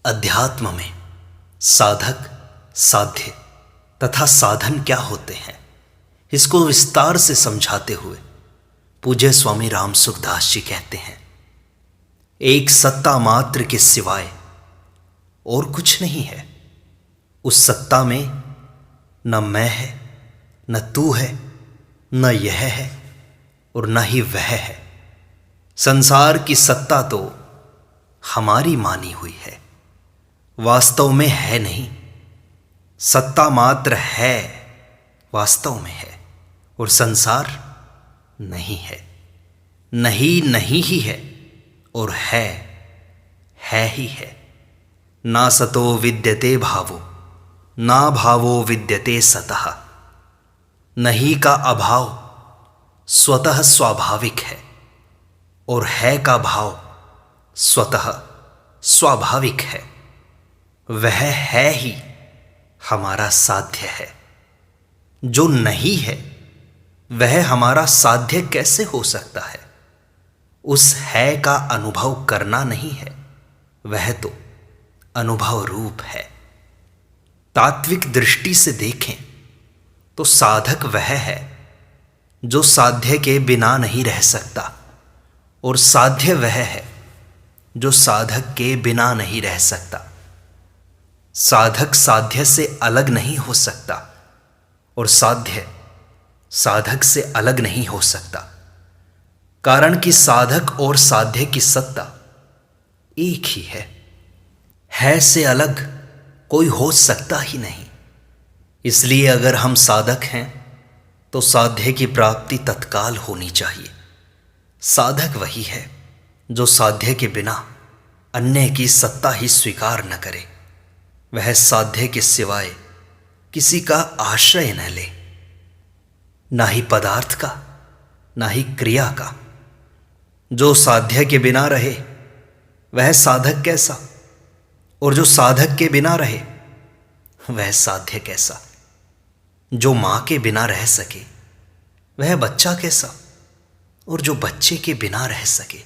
अध्यात्म में साधक, साध्य तथा साधन क्या होते हैं, इसको विस्तार से समझाते हुए पूज्य स्वामी राम सुखदास जी कहते हैं, एक सत्ता मात्र के सिवाय और कुछ नहीं है। उस सत्ता में न मैं है, न तू है, न यह है और न ही वह है। संसार की सत्ता तो हमारी मानी हुई है, वास्तव में है नहीं। सत्ता मात्र है, वास्तव में है, और संसार नहीं है। नहीं नहीं ही है और है ही है। ना सतो विद्यते भावो, ना भावो विद्यते सतः। नहीं का अभाव स्वतः स्वाभाविक है और है का भाव स्वतः स्वाभाविक है। वह है ही हमारा साध्य है। जो नहीं है वह हमारा साध्य कैसे हो सकता है? उस है का अनुभव करना नहीं है, वह तो अनुभव रूप है। तात्विक दृष्टि से देखें तो साधक वह है जो साध्य के बिना नहीं रह सकता, और साध्य वह है जो साधक के बिना नहीं रह सकता। साधक साध्य से अलग नहीं हो सकता और साध्य साधक से अलग नहीं हो सकता, कारण कि साधक और साध्य की सत्ता एक ही है से अलग कोई हो सकता ही नहीं। इसलिए अगर हम साधक हैं तो साध्य की प्राप्ति तत्काल होनी चाहिए। साधक वही है जो साध्य के बिना अन्य की सत्ता ही स्वीकार न करे। वह साध्य के सिवाय किसी का आश्रय न ले, ना ही पदार्थ का, ना ही क्रिया का। जो साध्य के बिना रहे वह साधक कैसा, और जो साधक के बिना रहे वह साध्य कैसा। जो मां के बिना रह सके वह बच्चा कैसा, और जो बच्चे के बिना रह सके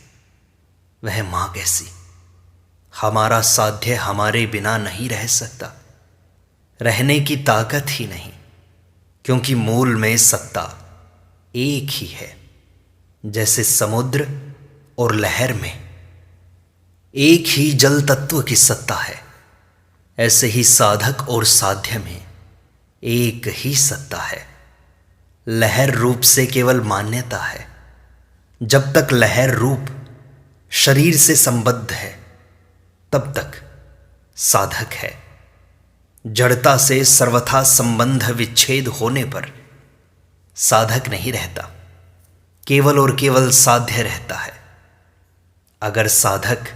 वह मां कैसी। हमारा साध्य हमारे बिना नहीं रह सकता, रहने की ताकत ही नहीं, क्योंकि मूल में सत्ता एक ही है। जैसे समुद्र और लहर में एक ही जल तत्व की सत्ता है, ऐसे ही साधक और साध्य में एक ही सत्ता है। लहर रूप से केवल मान्यता है। जब तक लहर रूप शरीर से संबद्ध है तब तक साधक है। जड़ता से सर्वथा संबंध विच्छेद होने पर साधक नहीं रहता, केवल और केवल साध्य रहता है। अगर साधक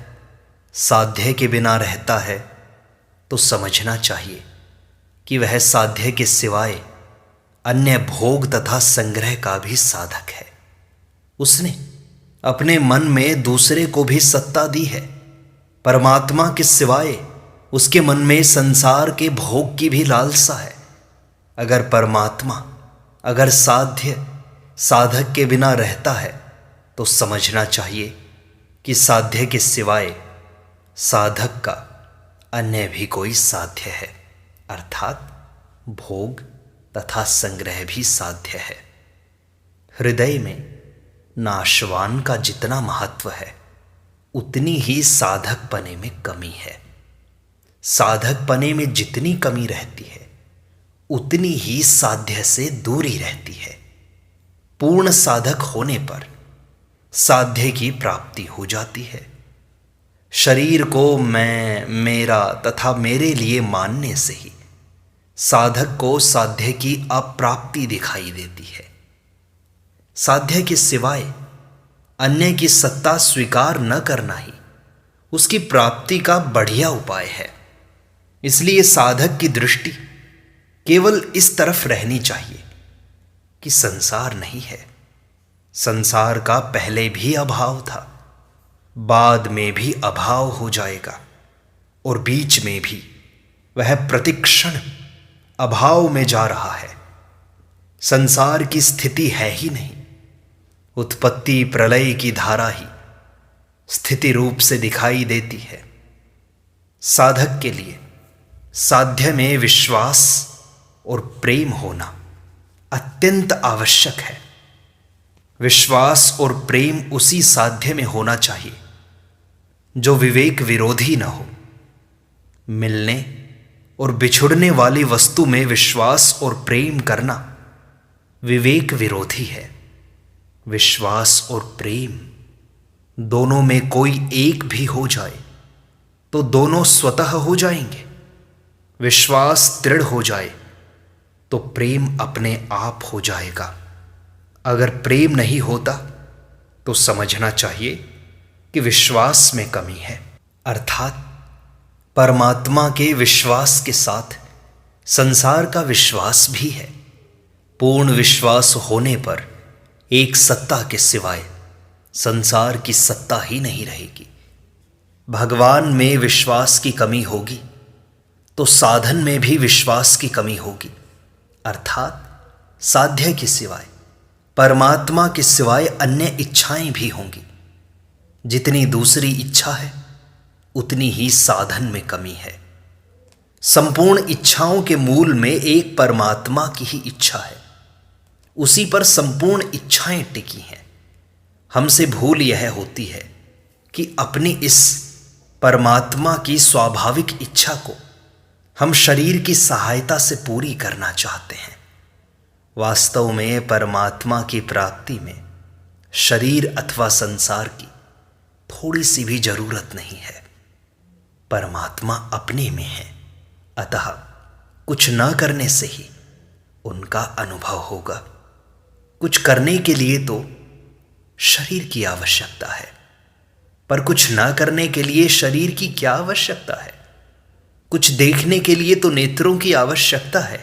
साध्य के बिना रहता है तो समझना चाहिए कि वह साध्य के सिवाय अन्य भोग तथा संग्रह का भी साधक है। उसने अपने मन में दूसरे को भी सत्ता दी है। परमात्मा के सिवाय उसके मन में संसार के भोग की भी लालसा है। अगर परमात्मा, अगर साध्य साधक के बिना रहता है तो समझना चाहिए कि साध्य के सिवाय साधक का अन्य भी कोई साध्य है, अर्थात भोग तथा संग्रह भी साध्य है। हृदय में नाशवान का जितना महत्व है उतनी ही साधक पने में कमी है। साधक पने में जितनी कमी रहती है उतनी ही साध्य से दूरी रहती है। पूर्ण साधक होने पर साध्य की प्राप्ति हो जाती है। शरीर को मैं, मेरा तथा मेरे लिए मानने से ही साधक को साध्य की अप्राप्ति दिखाई देती है। साध्य के सिवाय अन्य की सत्ता स्वीकार न करना ही उसकी प्राप्ति का बढ़िया उपाय है। इसलिए साधक की दृष्टि केवल इस तरफ रहनी चाहिए कि संसार नहीं है। संसार का पहले भी अभाव था, बाद में भी अभाव हो जाएगा, और बीच में भी वह प्रतिक्षण अभाव में जा रहा है। संसार की स्थिति है ही नहीं। उत्पत्ति प्रलय की धारा ही स्थिति रूप से दिखाई देती है। साधक के लिए साध्य में विश्वास और प्रेम होना अत्यंत आवश्यक है। विश्वास और प्रेम उसी साध्य में होना चाहिए जो विवेक विरोधी न हो। मिलने और बिछुड़ने वाली वस्तु में विश्वास और प्रेम करना विवेक विरोधी है। विश्वास और प्रेम दोनों में कोई एक भी हो जाए तो दोनों स्वतः हो जाएंगे। विश्वास दृढ़ हो जाए तो प्रेम अपने आप हो जाएगा। अगर प्रेम नहीं होता तो समझना चाहिए कि विश्वास में कमी है। अर्थात परमात्मा के विश्वास के साथ संसार का विश्वास भी है। पूर्ण विश्वास होने पर एक सत्ता के सिवाय संसार की सत्ता ही नहीं रहेगी। भगवान में विश्वास की कमी होगी तो साधन में भी विश्वास की कमी होगी। अर्थात साध्य के सिवाय, परमात्मा के सिवाय अन्य इच्छाएं भी होंगी। जितनी दूसरी इच्छा है उतनी ही साधन में कमी है। संपूर्ण इच्छाओं के मूल में एक परमात्मा की ही इच्छा है। उसी पर संपूर्ण इच्छाएं टिकी हैं। हमसे भूल यह होती है कि अपनी इस परमात्मा की स्वाभाविक इच्छा को हम शरीर की सहायता से पूरी करना चाहते हैं। वास्तव में परमात्मा की प्राप्ति में शरीर अथवा संसार की थोड़ी सी भी जरूरत नहीं है। परमात्मा अपने में है, अतः कुछ न करने से ही उनका अनुभव होगा। कुछ करने के लिए तो शरीर की आवश्यकता है, पर कुछ न करने के लिए शरीर की क्या आवश्यकता है। कुछ देखने के लिए तो नेत्रों की आवश्यकता है,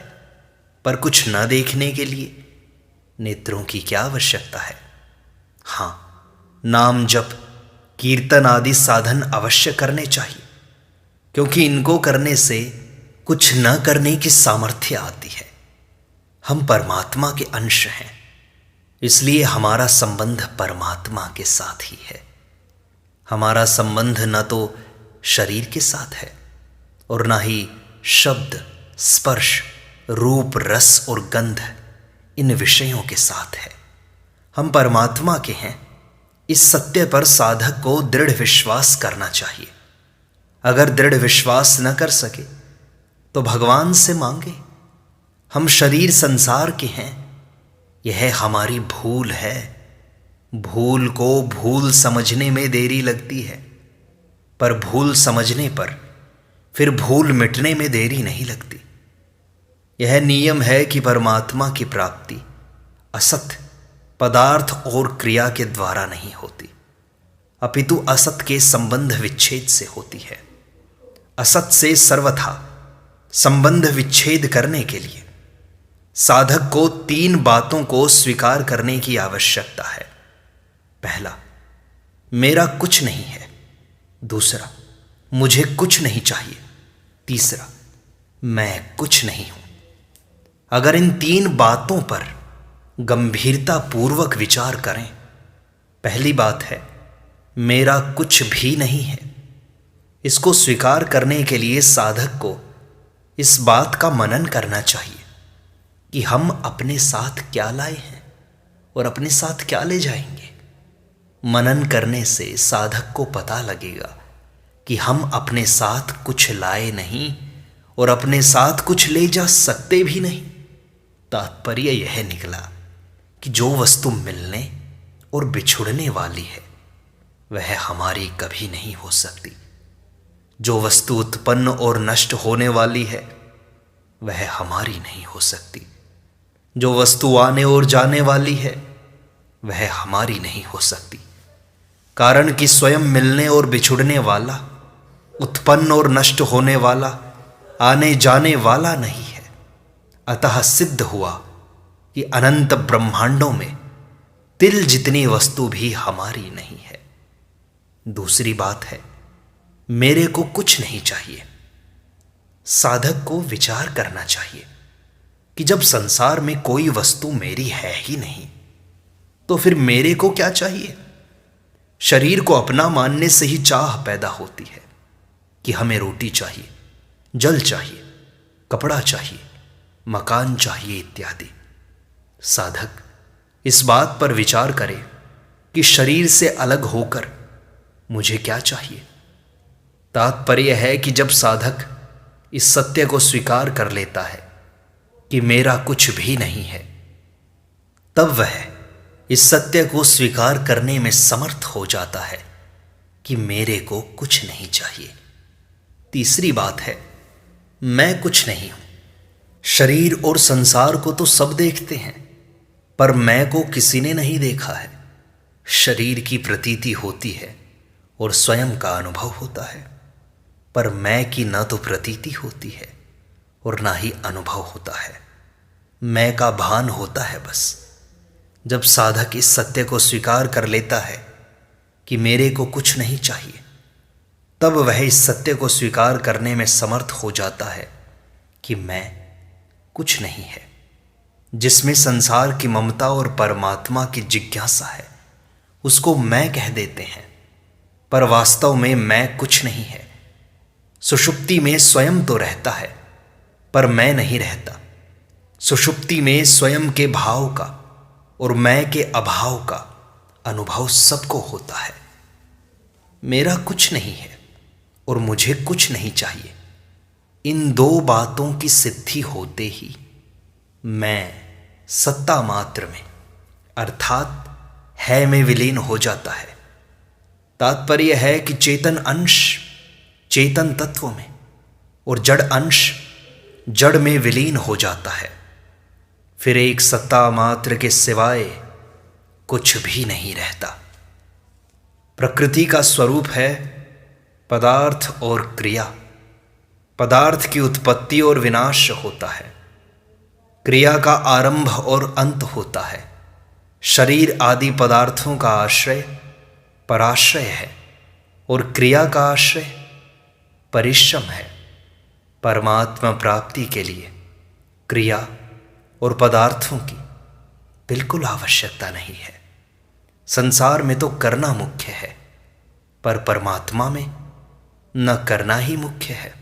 पर कुछ न देखने के लिए नेत्रों की क्या आवश्यकता है। हाँ, नाम जप, कीर्तन आदि साधन अवश्य करने चाहिए, क्योंकि इनको करने से कुछ न करने की सामर्थ्य आती है। हम परमात्मा के अंश हैं, इसलिए हमारा संबंध परमात्मा के साथ ही है। हमारा संबंध न तो शरीर के साथ है और न ही शब्द, स्पर्श, रूप, रस और गंध इन विषयों के साथ है। हम परमात्मा के हैं। इस सत्य पर साधक को दृढ़ विश्वास करना चाहिए। अगर दृढ़ विश्वास न कर सके तो भगवान से मांगे। हम शरीर संसार के हैं, यह हमारी भूल है। भूल को भूल समझने में देरी लगती है, पर भूल समझने पर फिर भूल मिटने में देरी नहीं लगती। यह नियम है कि परमात्मा की प्राप्ति असत पदार्थ और क्रिया के द्वारा नहीं होती, अपितु असत के संबंध विच्छेद से होती है। असत से सर्वथा संबंध विच्छेद करने के लिए साधक को 3 बातों को स्वीकार करने की आवश्यकता है। पहला, मेरा कुछ नहीं है। दूसरा, मुझे कुछ नहीं चाहिए। तीसरा, मैं कुछ नहीं हूं। अगर इन 3 बातों पर गंभीरता पूर्वक विचार करें, पहली बात है मेरा कुछ भी नहीं है। इसको स्वीकार करने के लिए साधक को इस बात का मनन करना चाहिए कि हम अपने साथ क्या लाए हैं और अपने साथ क्या ले जाएंगे। मनन करने से साधक को पता लगेगा कि हम अपने साथ कुछ लाए नहीं और अपने साथ कुछ ले जा सकते भी नहीं। तात्पर्य यह निकला कि जो वस्तु मिलने और बिछुड़ने वाली है वह हमारी कभी नहीं हो सकती। जो वस्तु उत्पन्न और नष्ट होने वाली है वह हमारी नहीं हो सकती। जो वस्तु आने और जाने वाली है वह हमारी नहीं हो सकती, कारण कि स्वयं मिलने और बिछुड़ने वाला, उत्पन्न और नष्ट होने वाला, आने जाने वाला नहीं है। अतः सिद्ध हुआ कि अनंत ब्रह्मांडों में तिल जितनी वस्तु भी हमारी नहीं है। दूसरी बात है मेरे को कुछ नहीं चाहिए। साधक को विचार करना चाहिए कि जब संसार में कोई वस्तु मेरी है ही नहीं तो फिर मेरे को क्या चाहिए। शरीर को अपना मानने से ही चाह पैदा होती है। कि हमें रोटी चाहिए, जल चाहिए, कपड़ा चाहिए, मकान चाहिए इत्यादि। साधक इस बात पर विचार करे कि शरीर से अलग होकर मुझे क्या चाहिए। तात्पर्य है कि जब साधक इस सत्य को स्वीकार कर लेता है कि मेरा कुछ भी नहीं है, तब वह इस सत्य को स्वीकार करने में समर्थ हो जाता है कि मेरे को कुछ नहीं चाहिए। तीसरी बात है, मैं कुछ नहीं हूं। शरीर और संसार को तो सब देखते हैं, पर मैं को किसी ने नहीं देखा है। शरीर की प्रतीति होती है और स्वयं का अनुभव होता है, पर मैं की न तो प्रतीति होती है और ना ही अनुभव होता है। मैं का भान होता है बस। जब साधक इस सत्य को स्वीकार कर लेता है कि मेरे को कुछ नहीं चाहिए, तब वह इस सत्य को स्वीकार करने में समर्थ हो जाता है कि मैं कुछ नहीं है। जिसमें संसार की ममता और परमात्मा की जिज्ञासा है, उसको मैं कह देते हैं, पर वास्तव में मैं कुछ नहीं है। सुषुप्ति में स्वयं तो रहता है, पर मैं नहीं रहता। सुषुप्ति में स्वयं के भाव का और मैं के अभाव का अनुभव सबको होता है। मेरा कुछ नहीं है और मुझे कुछ नहीं चाहिए। इन दो बातों की सिद्धि होते ही मैं सत्ता मात्र में अर्थात है में विलीन हो जाता है। तात्पर्य है कि चेतन अंश चेतन तत्व में और जड़ अंश जड़ में विलीन हो जाता है। फिर एक सत्ता मात्र के सिवाय कुछ भी नहीं रहता। प्रकृति का स्वरूप है पदार्थ और क्रिया। पदार्थ की उत्पत्ति और विनाश होता है, क्रिया का आरंभ और अंत होता है। शरीर आदि पदार्थों का आश्रय पराश्रय है और क्रिया का आश्रय परिश्रम है। परमात्मा प्राप्ति के लिए क्रिया और पदार्थों की बिल्कुल आवश्यकता नहीं है। संसार में तो करना मुख्य है, पर परमात्मा में न करना ही मुख्य है।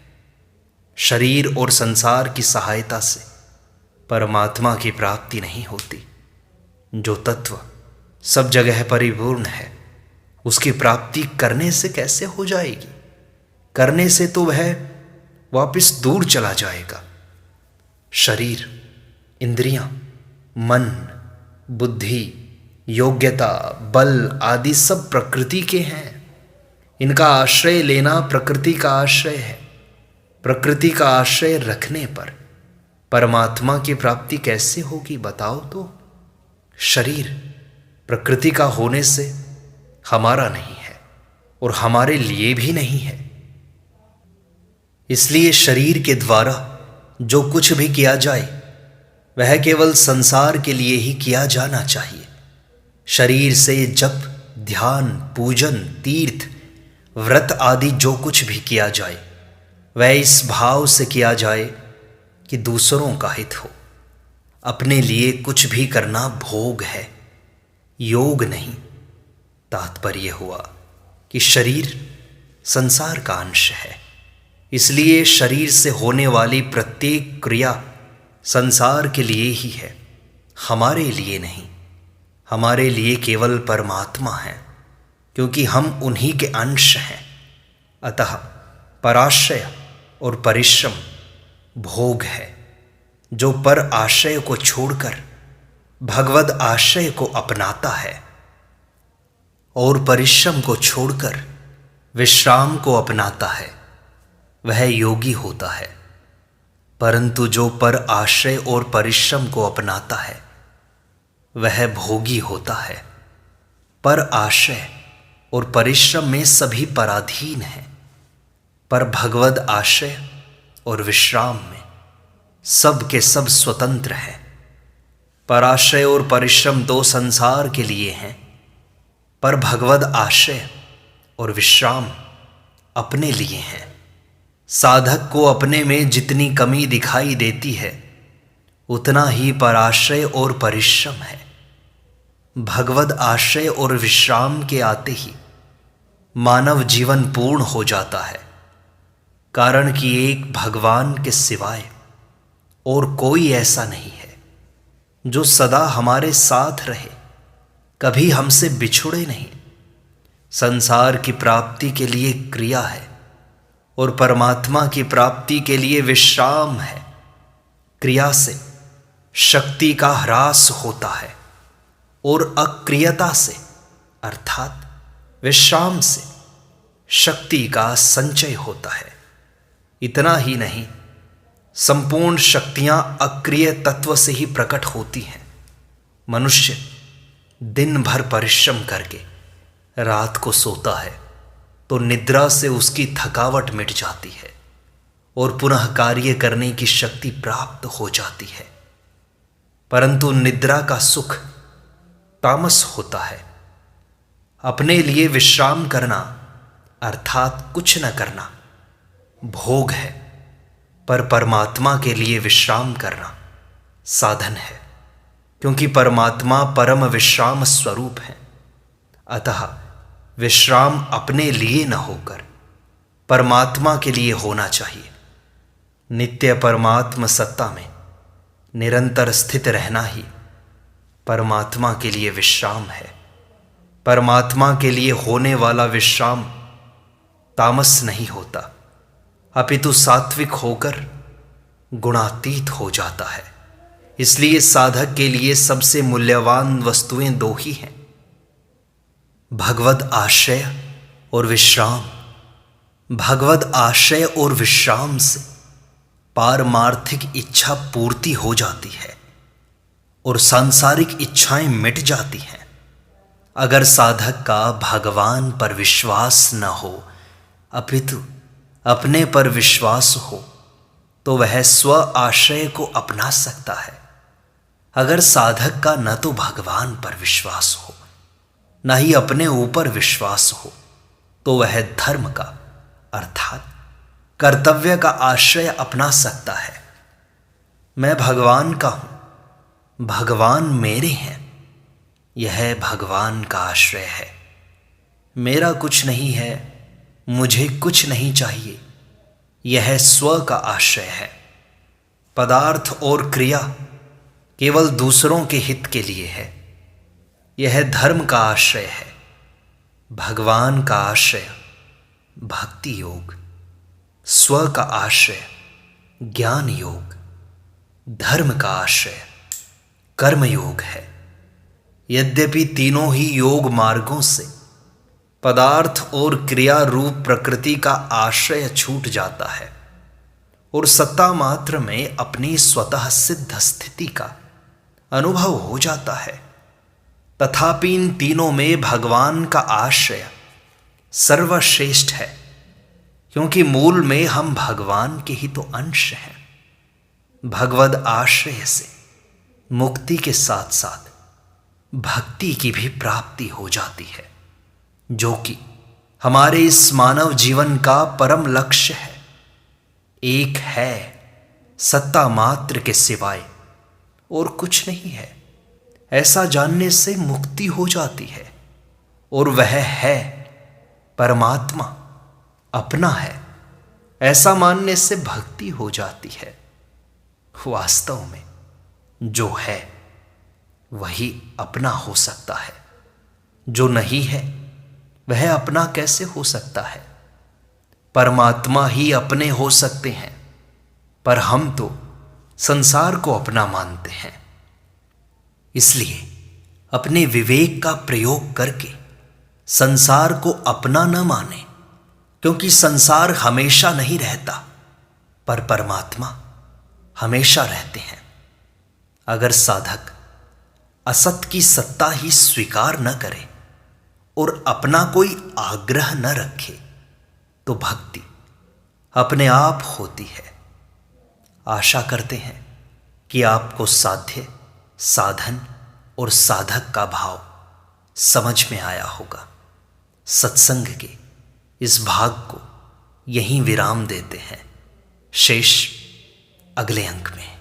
शरीर और संसार की सहायता से परमात्मा की प्राप्ति नहीं होती। जो तत्व सब जगह परिपूर्ण है, उसकी प्राप्ति करने से कैसे हो जाएगी? करने से तो वह वापस दूर चला जाएगा। शरीर, इंद्रियां, मन, बुद्धि, योग्यता, बल आदि सब प्रकृति के हैं। इनका आश्रय लेना प्रकृति का आश्रय है। प्रकृति का आश्रय रखने पर परमात्मा की प्राप्ति कैसे होगी बताओ तो? शरीर प्रकृति का होने से हमारा नहीं है और हमारे लिए भी नहीं है। इसलिए शरीर के द्वारा जो कुछ भी किया जाए वह केवल संसार के लिए ही किया जाना चाहिए। शरीर से जप, ध्यान, पूजन, तीर्थ, व्रत आदि जो कुछ भी किया जाए वह इस भाव से किया जाए कि दूसरों का हित हो। अपने लिए कुछ भी करना भोग है, योग नहीं। तात्पर्य हुआ कि शरीर संसार का अंश है, इसलिए शरीर से होने वाली प्रत्येक क्रिया संसार के लिए ही है, हमारे लिए नहीं। हमारे लिए केवल परमात्मा है, क्योंकि हम उन्हीं के अंश हैं। अतः पराश्रय और परिश्रम भोग है। जो पर आश्रय को छोड़कर भगवद आश्रय को अपनाता है और परिश्रम को छोड़कर विश्राम को अपनाता है, वह योगी होता है। परंतु जो पर आश्रय और परिश्रम को अपनाता है वह भोगी होता है। पर आश्रय और परिश्रम में सभी पराधीन हैं, पर भगवद आश्रय और विश्राम में सब के सब स्वतंत्र हैं। पराश्रय और परिश्रम तो संसार के लिए हैं, पर भगवद आश्रय और विश्राम अपने लिए हैं। साधक को अपने में जितनी कमी दिखाई देती है उतना ही पराश्रय और परिश्रम है। भगवद आश्रय और विश्राम के आते ही मानव जीवन पूर्ण हो जाता है। कारण कि एक भगवान के सिवाय और कोई ऐसा नहीं है जो सदा हमारे साथ रहे, कभी हमसे बिछुड़े नहीं। संसार की प्राप्ति के लिए क्रिया है और परमात्मा की प्राप्ति के लिए विश्राम है। क्रिया से शक्ति का ह्रास होता है और अक्रियता से अर्थात विश्राम से शक्ति का संचय होता है। इतना ही नहीं, संपूर्ण शक्तियां अक्रिय तत्व से ही प्रकट होती हैं। मनुष्य दिन भर परिश्रम करके रात को सोता है तो निद्रा से उसकी थकावट मिट जाती है और पुनः कार्य करने की शक्ति प्राप्त हो जाती है। परंतु निद्रा का सुख तामस होता है। अपने लिए विश्राम करना अर्थात कुछ न करना भोग है, पर परमात्मा के लिए विश्राम करना साधन है, क्योंकि परमात्मा परम विश्राम स्वरूप है। अतः विश्राम अपने लिए न होकर परमात्मा के लिए होना चाहिए। नित्य परमात्म सत्ता में निरंतर स्थित रहना ही परमात्मा के लिए विश्राम है। परमात्मा के लिए होने वाला विश्राम तामस नहीं होता, अपितु सात्विक होकर गुणातीत हो जाता है। इसलिए साधक के लिए सबसे मूल्यवान वस्तुएं दो ही हैं, भगवद आश्रय और विश्राम। भगवद आश्रय और विश्राम से पारमार्थिक इच्छा पूर्ति हो जाती है और सांसारिक इच्छाएं मिट जाती हैं। अगर साधक का भगवान पर विश्वास न हो अपितु अपने पर विश्वास हो तो वह स्व आश्रय को अपना सकता है। अगर साधक का न तो भगवान पर विश्वास हो न ही अपने ऊपर विश्वास हो तो वह धर्म का अर्थात कर्तव्य का आश्रय अपना सकता है। मैं भगवान का हूं, भगवान मेरे हैं, यह भगवान का आश्रय है। मेरा कुछ नहीं है, मुझे कुछ नहीं चाहिए, यह स्व का आश्रय है। पदार्थ और क्रिया केवल दूसरों के हित के लिए है, यह धर्म का आश्रय है। भगवान का आश्रय भक्ति योग, स्व का आश्रय ज्ञान योग, धर्म का आश्रय कर्म योग है। यद्यपि तीनों ही योग मार्गों से पदार्थ और क्रिया रूप प्रकृति का आश्रय छूट जाता है और सत्ता मात्र में अपनी स्वतः सिद्ध स्थिति का अनुभव हो जाता है, तथापि इन तीनों में भगवान का आश्रय सर्वश्रेष्ठ है, क्योंकि मूल में हम भगवान के ही तो अंश हैं। भगवद आश्रय से मुक्ति के साथ साथ भक्ति की भी प्राप्ति हो जाती है, जो कि हमारे इस मानव जीवन का परम लक्ष्य है। एक है सत्ता मात्र के सिवाय और कुछ नहीं है, ऐसा जानने से मुक्ति हो जाती है और वह है परमात्मा अपना है, ऐसा मानने से भक्ति हो जाती है। वास्तव में जो है वही अपना हो सकता है, जो नहीं है वह अपना कैसे हो सकता है। परमात्मा ही अपने हो सकते हैं, पर हम तो संसार को अपना मानते हैं। इसलिए अपने विवेक का प्रयोग करके संसार को अपना न माने, क्योंकि संसार हमेशा नहीं रहता, पर परमात्मा हमेशा रहते हैं। अगर साधक असत की सत्ता ही स्वीकार न करे और अपना कोई आग्रह न रखे तो भक्ति अपने आप होती है। आशा करते हैं कि आपको साध्य, साधन और साधक का भाव समझ में आया होगा। सत्संग के इस भाग को यहीं विराम देते हैं, शेष अगले अंक में।